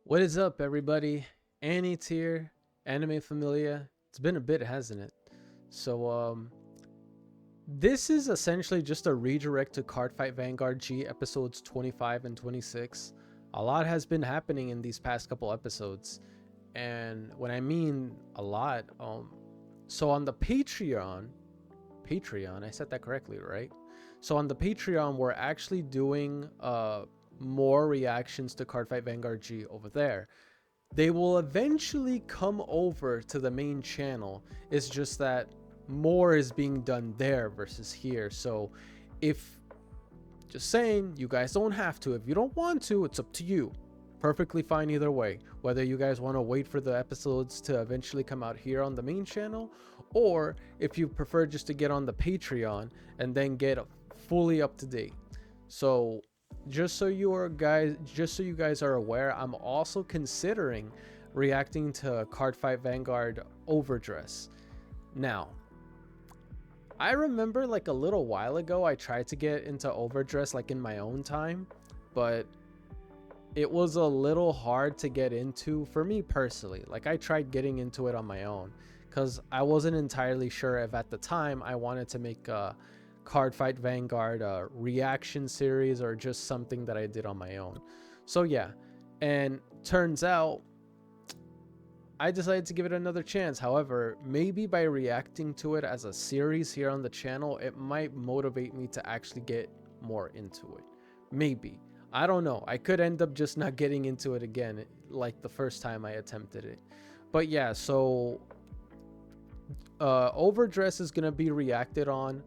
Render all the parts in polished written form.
What is up, everybody? Annie here, Anime Familia. It's been a bit, hasn't it? So, this is essentially just a redirect to Cardfight Vanguard G episodes 25 and 26. A lot has been happening in these past couple episodes, and when I mean a lot, so on the Patreon, I said that correctly, right? So on the Patreon, we're actually doing more reactions to Cardfight Vanguard G over there. They will eventually come over to the main channel. It's just that more is being done there versus here. So if, just saying, you guys don't have to. If you don't want to, it's up to you. Perfectly fine either way. Whether you guys want to wait for the episodes to eventually come out here on the main channel, or if you prefer just to get on the Patreon and then get fully up to date. So just so you guys are aware, I'm also considering reacting to Cardfight Vanguard Overdress. Now, I remember like a little while ago I tried to get into Overdress like in my own time, but it was a little hard to get into for me personally. Like I tried getting into it on my own because I wasn't entirely sure if at the time I wanted to make a Cardfight Vanguard reaction series or just something that I did on my own. So yeah, and turns out I decided to give it another chance. However, maybe by reacting to it as a series here on the channel, it might motivate me to actually get more into it. Maybe. I don't know. I could end up just not getting into it again like the first time I attempted it. But yeah, so Overdress is going to be reacted on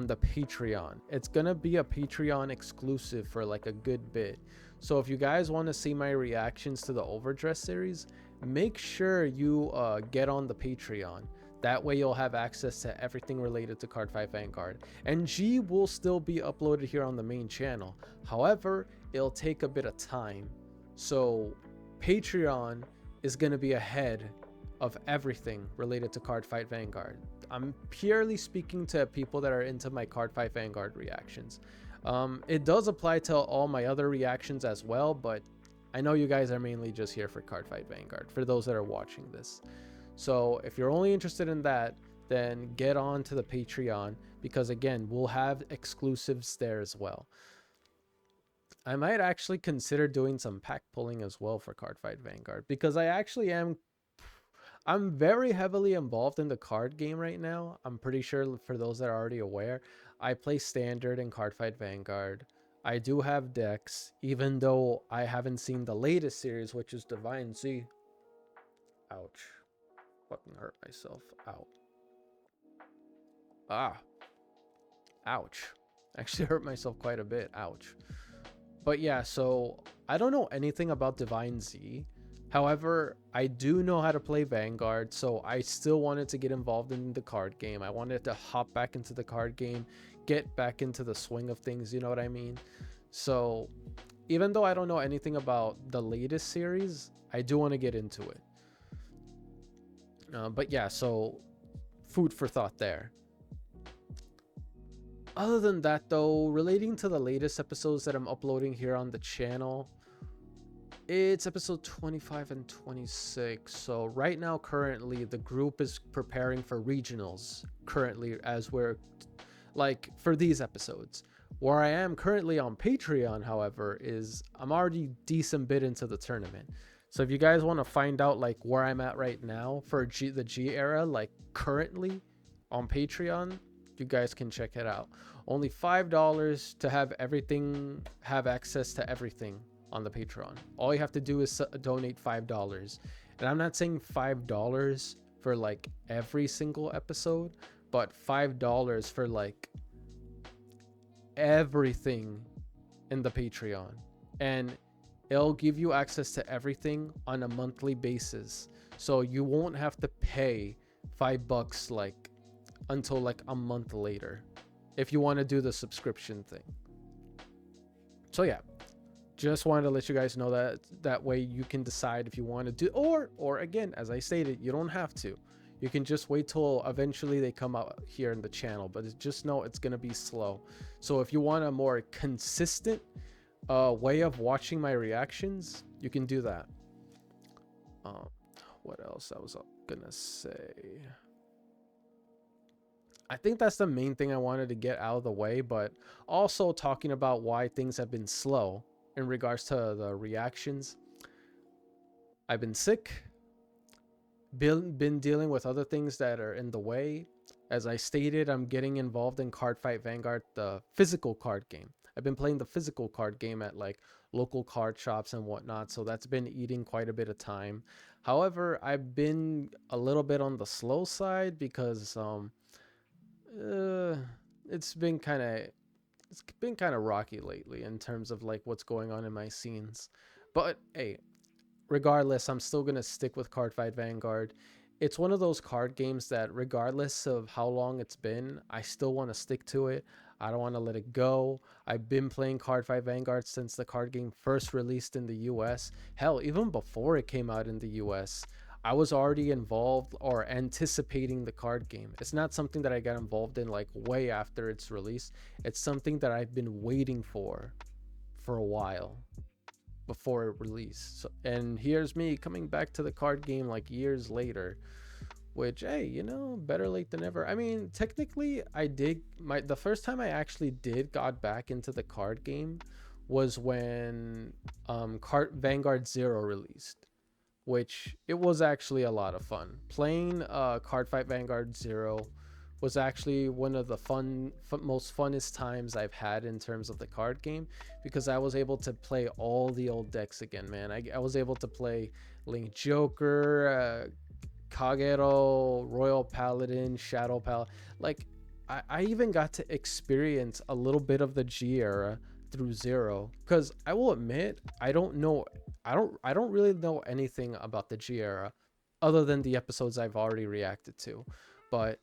the Patreon. It's going to be a Patreon exclusive for like a good bit. So if you guys want to see my reactions to the Overdress series, make sure you get on the Patreon. That way you'll have access to everything related to Cardfight Vanguard. And G will still be uploaded here on the main channel. However, it'll take a bit of time. So Patreon is going to be ahead of everything related to Cardfight Vanguard. I'm purely speaking to people that are into my Cardfight Vanguard reactions. It does apply to all my other reactions as well, but I know you guys are mainly just here for Cardfight Vanguard, for those that are watching this. So if you're only interested in that, then get on to the Patreon, because again, we'll have exclusives there as well. I might actually consider doing some pack pulling as well for Cardfight Vanguard, because I'm very heavily involved in the card game right now. I'm pretty sure for those that are already aware, I play standard in Cardfight Vanguard. I do have decks, even though I haven't seen the latest series, which is Divine Z. Ouch. Fucking hurt myself. Ow. Ah. Ouch. Actually hurt myself quite a bit. Ouch. But yeah, so I don't know anything about Divine Z. However, I do know how to play Vanguard, so I still wanted to get involved in the card game. I wanted to hop back into the card game, get back into the swing of things, you know what I mean? So even though I don't know anything about the latest series, I do want to get into it. But yeah, so food for thought there. Other than that though, relating to the latest episodes that I'm uploading here on the channel, it's episode 25 and 26. So right now, currently, the group is preparing for regionals currently, as we're like for these episodes. Where I am currently on Patreon, however, is I'm already decent bit into the tournament. So if you guys want to find out like where I'm at right now for the G era, like currently on Patreon, you guys can check it out. Only $5 to have access to everything on the Patreon. All you have to do is donate $5. And I'm not saying $5 for like every single episode, but $5 for like everything in the Patreon. And it'll give you access to everything on a monthly basis. So you won't have to pay $5 like until like a month later if you want to do the subscription thing. So yeah, just wanted to let you guys know that way you can decide if you want to do, or again, as I stated, you don't have to. You can just wait till eventually they come out here in the channel, but just know it's going to be slow. So if you want a more consistent way of watching my reactions, you can do that. Um, what else I was gonna say? I think that's the main thing I wanted to get out of the way, but also talking about why things have been slow in regards to the reactions. I've been sick, been dealing with other things that are in the way. As I stated, I'm getting involved in Cardfight Vanguard, the physical card game. I've been playing the physical card game at like local card shops and whatnot, so that's been eating quite a bit of time. However, I've been a little bit on the slow side because uh, it's been kind of rocky lately in terms of like what's going on in my scenes. But hey, regardless, I'm still gonna stick with Cardfight Vanguard. It's one of those card games that, regardless of how long it's been, I still want to stick to it. I don't want to let it go. I've been playing Cardfight Vanguard since the card game first released in the US. Hell, even before it came out in the US, I was already involved or anticipating the card game. It's not something that I got involved in like way after its release. It's something that I've been waiting for a while before it released. So, and here's me coming back to the card game like years later, which, hey, you know, better late than never. I mean, technically I did the first time I actually got back into the card game was when Vanguard 0 released, which it was actually a lot of fun. Playing Cardfight Vanguard 0 was actually one of the most funnest times I've had in terms of the card game, because I was able to play all the old decks again, man. I was able to play Link Joker, Kagero, Royal Paladin, Shadow Paladin. Like, I even got to experience a little bit of the G era through 0, because I will admit I don't really know anything about the G era other than the episodes I've already reacted to. But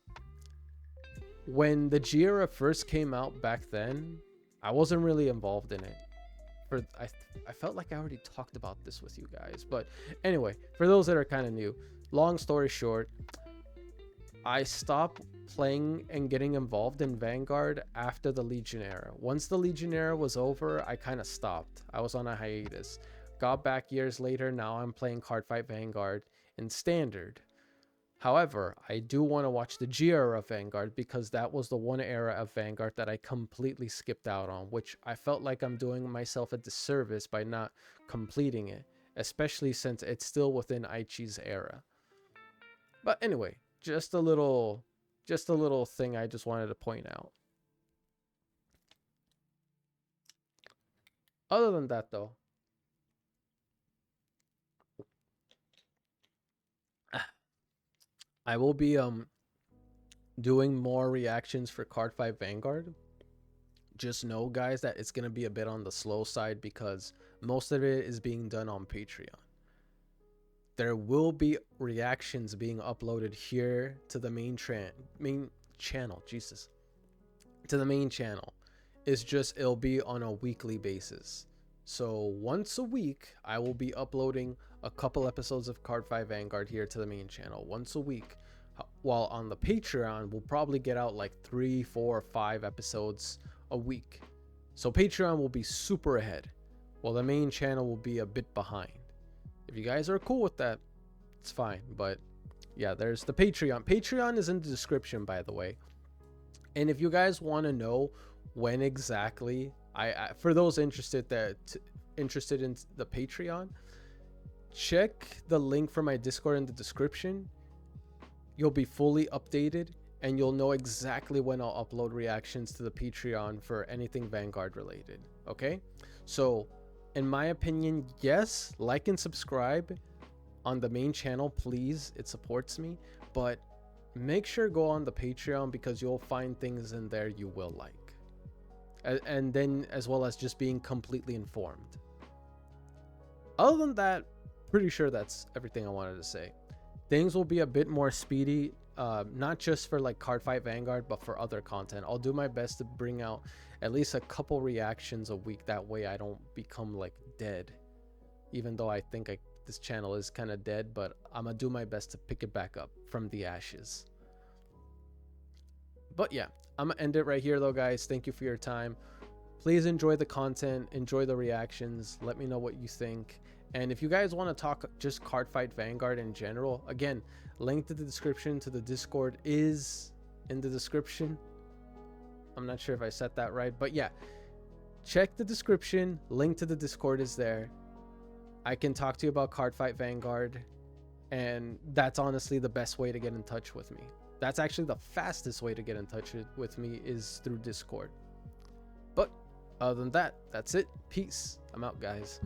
when the G era first came out back then, I wasn't really involved in it. I felt like I already talked about this with you guys, but anyway, for those that are kind of new, long story short, I stopped playing and getting involved in Vanguard after the Legion era. Once the Legion era was over, I kind of stopped. I was on a hiatus. Got back years later. Now I'm playing Cardfight Vanguard in Standard. However, I do want to watch the G era of Vanguard, because that was the one era of Vanguard that I completely skipped out on, which I felt like I'm doing myself a disservice by not completing it, especially since it's still within Aichi's era. But anyway, just a little thing I just wanted to point out. Other than that though, I will be doing more reactions for Cardfight Vanguard. Just know, guys, that it's going to be a bit on the slow side because most of it is being done on Patreon. There will be reactions being uploaded here to the main channel. Jesus. To the main channel. It's just, it'll be on a weekly basis. So once a week, I will be uploading a couple episodes of Cardfight Vanguard here to the main channel once a week. While on the Patreon, we'll probably get out like 3, 4, or 5 episodes a week. So Patreon will be super ahead, while the main channel will be a bit behind. If you guys are cool with that, it's fine. But yeah, there's the Patreon. Patreon is in the description, by the way. And if you guys want to know when exactly, for those interested in the Patreon, check the link for my Discord in the description. You'll be fully updated and you'll know exactly when I'll upload reactions to the Patreon for anything Vanguard related. Okay, so in my opinion, yes, like and subscribe on the main channel, please. It supports me. But make sure go on the Patreon, because you'll find things in there you will like. And then, as well as just being completely informed. Other than that, pretty sure that's everything I wanted to say. Things will be a bit more speedy, not just for like Cardfight Vanguard, but for other content. I'll do my best to bring out at least a couple reactions a week. That way I don't become like dead. Even though I think this channel is kind of dead, but I'm gonna do my best to pick it back up from the ashes. But yeah, I'm gonna end it right here though, guys. Thank you for your time. Please enjoy the content, enjoy the reactions. Let me know what you think. And if you guys want to talk just Cardfight Vanguard in general, again, link to the description to the Discord is in the description. I'm not sure if I said that right, but yeah, check the description. Link to the Discord is there. I can talk to you about Cardfight Vanguard, and that's honestly the best way to get in touch with me. That's actually the fastest way to get in touch with me is through Discord. But other than that, that's it. Peace. I'm out, guys.